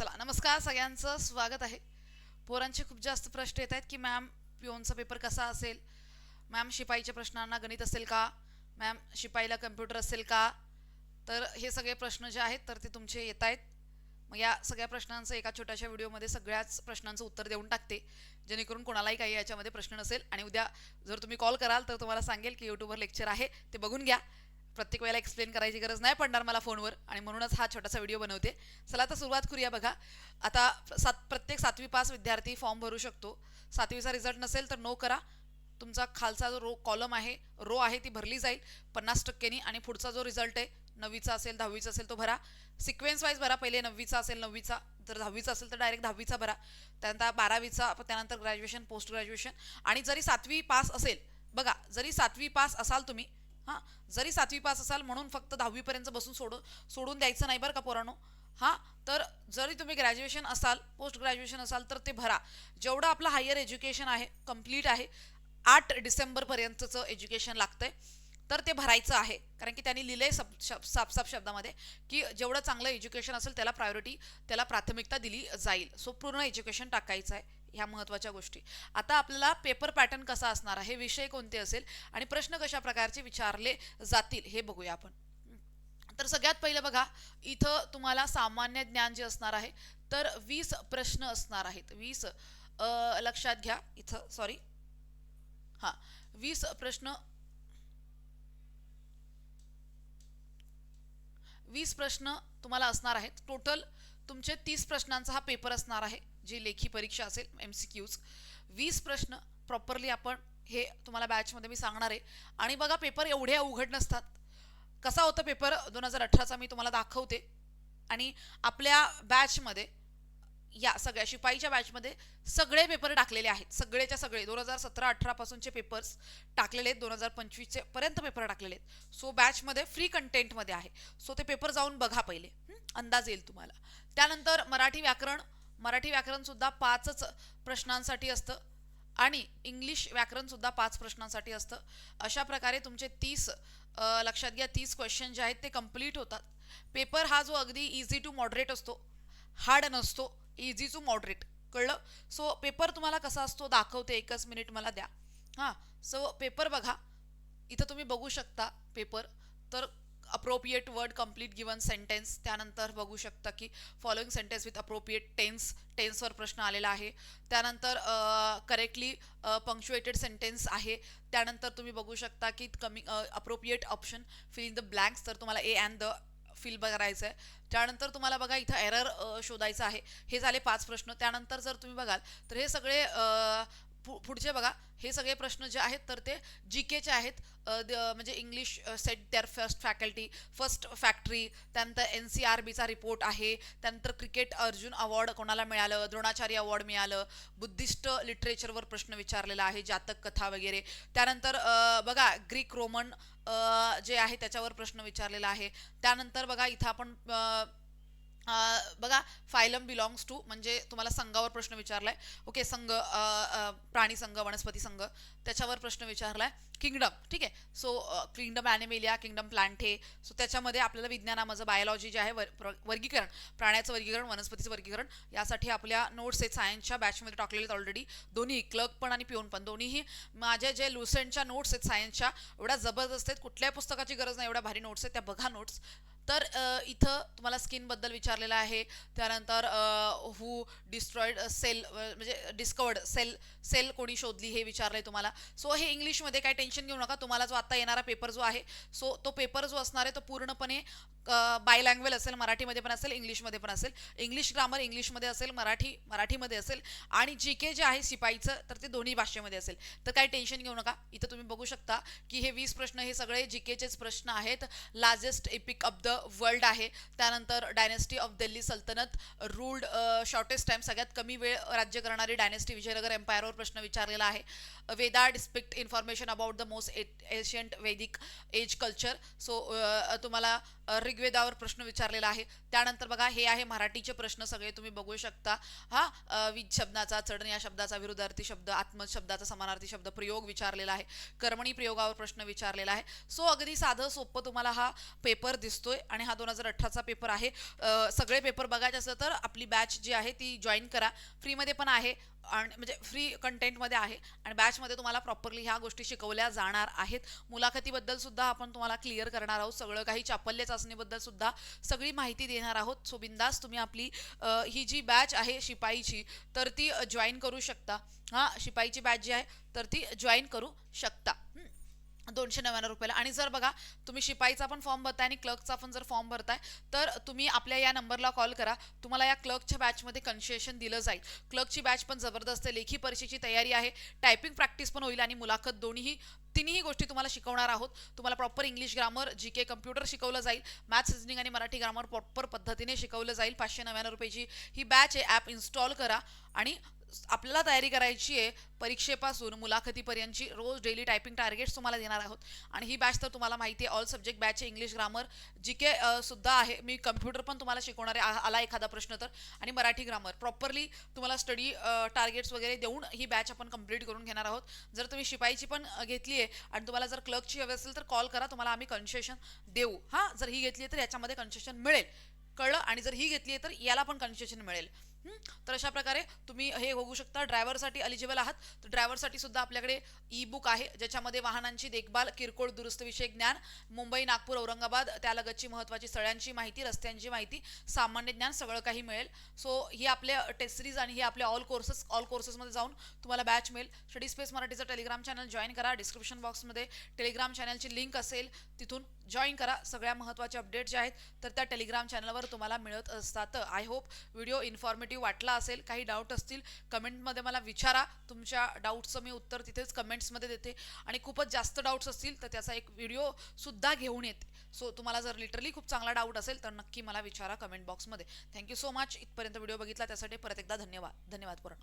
चला नमस्कार सगळ्यांचं स्वागत आहे. पोरांचे खूप जास्त प्रश्न येत आहेत की मॅम पिओनचा पेपर कसा असेल, मॅम शिपाईच्या प्रश्नांना गणित असेल का, मॅम शिपाईला कम्प्युटर असेल का. तर हे सगळे प्रश्न जे आहेत तर ते तुमचे येत आहेत. मग या सगळ्या प्रश्नांचं एका छोट्याशा व्हिडिओमध्ये सगळ्याच प्रश्नांचं उत्तर देऊन टाकते, जेणेकरून कोणालाही काही याच्यामध्ये प्रश्न नसेल. आणि उद्या जर तुम्ही कॉल कराल तर तुम्हाला सांगेल की यूट्यूबवर लेक्चर आहे, ते बघून घ्या. प्रत्येक वेळेला एक्सप्लेन करायची गरज नाही पडणार मला फोनवर, आणि म्हणूनच हा छोटासा व्हिडिओ बनवते. चला आता सुरुवात करूया. बघा आता प्रत्येक 7वी पास विद्यार्थी फॉर्म भरू शकतो. 7वीचा रिझल्ट नसेल तर नो करा. तुमचा खालचा जो कॉलम आहे, रो आहे, ती भरली जाईल 50%नी. आणि पुढचा जो रिझल्ट आहे 9वीचा असेल 10वीचा असेल तो भरा. सिक्वेन्स वाईज भरा. पहिले 9वीचा असेल 9वीचा, जर 10वीचा असेल तर डायरेक्ट 10वीचा भरा. त्यानंतर 12वीचा, त्यानंतर ग्रॅज्युएशन, पोस्ट ग्रॅज्युएशन. आणि जरी 7वी पास असेल, बघा जरी 7वी पास असाल तुम्ही, हां, जरी 7वी पास असाल म्हणून फक्त 10वीपर्यंत बसून सोडून द्यायचं नाही बरं का पोरांनो. हां, तर जरी तुम्ही ग्रॅज्युएशन असाल, पोस्ट ग्रॅज्युएशन असाल तर ते भरा. जेवढं आपलं हायर एज्युकेशन आहे, कंप्लीट आहे, 8 डिसेंबरपर्यंतचं एज्युकेशन लागतंय, तर ते भरायचं आहे. कारण की त्यांनी लिहिलंय साफ शब्दामध्ये की जेवढं चांगलं एज्युकेशन असेल त्याला प्रायोरिटी, त्याला प्राथमिकता दिली जाईल. सो पूर्ण एज्युकेशन टाकायचं आहे. ह्या महत्त्वाच्या गोष्टी. आता आपल्याला पेपर पॅटर्न कसा असणार आहे, विषय कोणते असेल आणि प्रश्न कशा प्रकारचे विचारले जातील हे बघूया आपण. तर सगळ्यात पहिलं बघा, इथं तुम्हाला सामान्य ज्ञान जे असणार आहे तर 20 प्रश्न असणार आहेत. 20 लक्षात घ्या इथं, सॉरी, हां, 20 प्रश्न, 20 प्रश्न तुम्हाला असणार आहेत. टोटल तुमचे 30 प्रश्नांचा हा पेपर असणार आहे, जी लेखी परीक्षा असेल, MCQs. 20 प्रश्न प्रॉपरली आपण हे तुम्हाला बॅचमध्ये मी सांगणार आहे. आणि बघा पेपर एवढे अवघड नसतात. कसा होता पेपर 2018चा मी तुम्हाला दाखवते. आणि आपल्या बॅचमध्ये, या सगळ्या शिपाईच्या बॅचमध्ये सगळे पेपर टाकलेले आहेत. सगळेच्या सगळे 2017-18 पासूनचे पेपर्स टाकलेले आहेत. 2025 पर्यंत पेपर टाकलेले आहेत. सो बॅचमध्ये फ्री कंटेंटमध्ये आहे. सो ते पेपर जाऊन बघा पहिले, अंदाज येईल तुम्हाला. त्यानंतर मराठी व्याकरण सुद्धा 5च प्रश्नांसाठी असतं. आणि इंग्लिश व्याकरण सुद्धा 5 प्रश्नांसाठी असतं. अशा प्रकारे तुमचे 30, लक्षात घ्या, 30 क्वेश्चन जे आहेत ते कम्प्लीट होतात. पेपर हा जो अगदी इझी टू मॉडरेट असतो, हार्ड नसतो, इझी टू मॉडरेट, कळलं. सो पेपर तुम्हाला कसा असतो दाखवते, एकच मिनिट मला द्या. हां, सो पेपर बघा, इथं तुम्ही बघू शकता पेपर. तर appropriate word complete given sentence, त्यानंतर बघू शकता की फॉलोइंग सेंटेन्स विथ अप्रोप्रिएट टेन्सवर प्रश्न आलेला आहे. त्यानंतर करेक्टली पंक्च्युएटेड सेंटेन्स आहे. त्यानंतर तुम्ही बघू शकता की appropriate option fill in the blanks, तर तुम्हाला ए अँड द फिल करायचं आहे. त्यानंतर तुम्हाला बघा इथं एरर शोधायचं आहे. हे झाले 5 प्रश्न. त्यानंतर जर तुम्ही बघाल तर हे सगळे पुढचे बघा, हे सगळे प्रश्न जे आहेत तर ते GKचे आहेत. म्हणजे English set their first factory. त्यानंतर NCRBचा रिपोर्ट आहे. त्यानंतर क्रिकेट अर्जुन अवॉर्ड कोणाला मिळालं, द्रोणाचार्य अवॉर्ड मिळालं. बुद्धिस्ट लिटरेचरवर प्रश्न विचारलेला आहे, जातक कथा वगैरे. त्यानंतर बघा ग्रीक रोमन जे आहे त्याच्यावर प्रश्न विचारलेला आहे. त्यानंतर बघा इथं आपण बघा फायलम बिलॉंग्स टू, म्हणजे तुम्हाला संघावर प्रश्न विचारलाय. ओके, संघ, प्राणी संघ, वनस्पती संघ, त्याच्यावर प्रश्न विचारलाय. किंगडम, ठीक आहे. So kingdom Animalia, kingdom Plantae. So त्याच्यामध्ये आपल्याला विज्ञानामध्ये बायोलॉजी जे आहे, वर्गीकरण, प्राण्याचं वर्गीकरण, वनस्पतीचं वर्गीकरण, यासाठी आपल्या नोट्स आहेत सायन्सच्या बॅचमध्ये टाकलेले आहेत ऑलरेडी. दोन्ही क्लर्क पण आणि पिओन पण, दोन्हीही माझ्या जे लुसेंटच्या नोट्स आहेत सायन्सच्या, एवढ्या जबरदस्त आहेत. कुठल्याही पुस्तकाची गरज नाही, एवढ्या भारी नोट्स आहेत त्या, बघा नोट्स. तर इथं तुम्हाला स्किनबद्दल विचारलेलं आहे. त्यानंतर हू डिस्ट्रॉइड सेल, म्हणजे डिस्कवर्ड सेल कोणी शोधली हे विचारलंय तुम्हाला. सो हे इंग्लिशमध्ये, काही टेन्शन घेऊ नका. तुम्हाला जो आता येणारा पेपर जो आहे, सो तो पेपर जो असणार आहे तो पूर्णपणे बायलँग्वेज असेल. मराठीमध्ये पण असेल, इंग्लिशमध्ये पण असेल. इंग्लिश ग्रामर इंग्लिशमध्ये असेल, मराठीमध्ये असेल. आणि GK जे आहे शिपाईचं तर ते दोन्ही भाषेमध्ये असेल. तर काही टेन्शन घेऊ नका. इथं तुम्ही बघू शकता की हे 20 प्रश्न हे सगळे GKचेच प्रश्न आहेत. Largest epic of the world आहे. त्यानंतर डायनेस्टी ऑफ दिल्ली सल्तनत रूल्ड शॉर्टेस्ट टाइम, सगळ्यात कमी वेळ राज्य करणारी डायनेस्टी विजयनगर एम्पायरवर प्रश्न विचारलेला आहे. Veda depict information about the most ancient Vedic age culture. So तुम्हाला ऋग्वेदावर प्रश्न विचारलेला आहे. त्यानंतर बघा हे आहे मराठीचे प्रश्न सगळे, तुम्ही बघू शकता. वीज शब्दाचा, चढण या शब्दाचा विरुद्धार्थी शब्द, आत्म शब्दाचा समानार्थी शब्द, प्रयोग विचारलेला आहे. कर्मणी प्रयोगावर प्रश्न विचारलेला आहे. सो अगदी साधं सोपं तुम्हाला हा पेपर दिसतोय. आणि हा 2018चा पेपर आहे. सगळे पेपर बघायचे असलं तर आपली बॅच जी आहे ती जॉईन करा. फ्रीमध्ये पण आहे आणि म्हणजे फ्री कंटेंटमध्ये आहे आणि बॅचमध्ये तुम्हाला प्रॉपरली ह्या गोष्टी शिकवल्या जाणार आहेत. मुलाखतीबद्दल सुद्धा आपण तुम्हाला क्लिअर करणार आहोत. सगळं काही चापल्य चाचणीबद्दल सुद्धा सगळी माहिती देणार आहोत. सो बिंदास तुम्ही आपली ही जी बॅच आहे शिपाईची तर ती जॉईन करू शकता. हां, शिपाईची बॅच जी आहे तर ती जॉईन करू शकता. 299 रुपयाला. आणि जर बघा तुम्ही शिपाईचा पण फॉर्म भरताय आणि क्लर्कचा पण जर फॉर्म भरताय तर तुम्ही आपल्या या नंबरला कॉल करा. तुम्हाला या क्लर्कच्या बॅचमध्ये कन्सेशन दिलं जाईल. क्लर्कची बॅच पण जबरदस्त आहे. लेखी परीक्षेची तयारी आहे, टायपिंग प्रॅक्टिस पण होईल आणि मुलाखत तिन्ही गोष्टी तुम्हाला शिकवणार आहोत. तुम्हाला proper English grammar, GK, computer शिकवलं जाईल. मॅथ्स, रिजनिंग आणि मराठी ग्रामर प्रॉपर पद्धतीने शिकवलं जाईल. 599 रुपयाची ही बॅच आहे. ॲप इन्स्टॉल करा आणि आपल्याला तयारी करायची आहे परीक्षेपासून मुलाखतीपर्यंतची. रोज डेली टायपिंग टार्गेट्स तुम्हाला देणार आहोत आणि ही बॅच तर तुम्हाला माहिती आहे ऑल सब्जेक्ट बॅच आहे. इंग्लिश ग्रामर, जीके सुद्धा आहे. मी कम्प्युटर पण तुम्हाला शिकवणार आहे आला एखादा प्रश्न तर, आणि मराठी ग्रामर प्रॉपरली तुम्हाला स्टडी टार्गेट्स वगैरे देऊन ही बॅच आपण कंप्लीट करून घेणार आहोत. जर तुम्ही शिपाईची पण घेतली आहे आणि तुम्हाला जर क्लर्कची हवी असेल तर कॉल करा, तुम्हाला आम्ही कन्सेशन देऊ. हां, जर ही घेतली तर याच्यामध्ये कन्सेशन मिळेल, कळलं. आणि जर ही घेतली तर याला पण कन्सेशन मिळेल. तर अशा प्रकारे तुम्ही हे बघू शकता. ड्रायव्हरसाठी एलिजिबल आहात तर ड्रायव्हरसाठी सुद्धा आपल्याकडे ई बुक आहे ज्याच्यामध्ये वाहनांची देखभाल, किरकोळ दुरुस्त विषयक ज्ञान, मुंबई, नागपूर, औरंगाबाद त्यालगतची महत्त्वाची स्थळांची माहिती, रस्त्यांची माहिती, सामान्य ज्ञान सगळं काही मिळेल. सो ही आपल्या टेस्ट सिरीज आणि ही आपल्या ऑल कोर्सेसमध्ये जाऊन तुम्हाला बॅच मिळेल. स्टडी स्पेस मराठीचं टेलिग्राम चॅनल जॉईन करा. डिस्क्रिप्शन बॉक्समध्ये टेलिग्राम चॅनलची लिंक असेल, तिथून जॉईन करा. सगळ्या महत्त्वाचे अपडेट जे आहेत तर त्या टेलिग्राम चॅनलवर तुम्हाला मिळत असतात. आय होप व्हिडिओ इन्फॉर्मेटिव्ह वाटला असेल. काही डाऊट असतील कमेंटमध्ये मला विचारा. तुमच्या डाऊट्सचं मी उत्तर तिथेच कमेंट्समध्ये देते आणि खूपच जास्त डाऊट्स असतील तर त्याचा एक व्हिडिओ सुद्धा घेऊन येते. सो तुम्हाला जर लिटरली खूप चांगला डाऊट असेल तर नक्की मला विचारा कमेंट बॉक्समध्ये. Thank you so much. इथपर्यंत व्हिडिओ बघितला त्यासाठी परत एकदा धन्यवाद. धन्यवाद पूर्ण.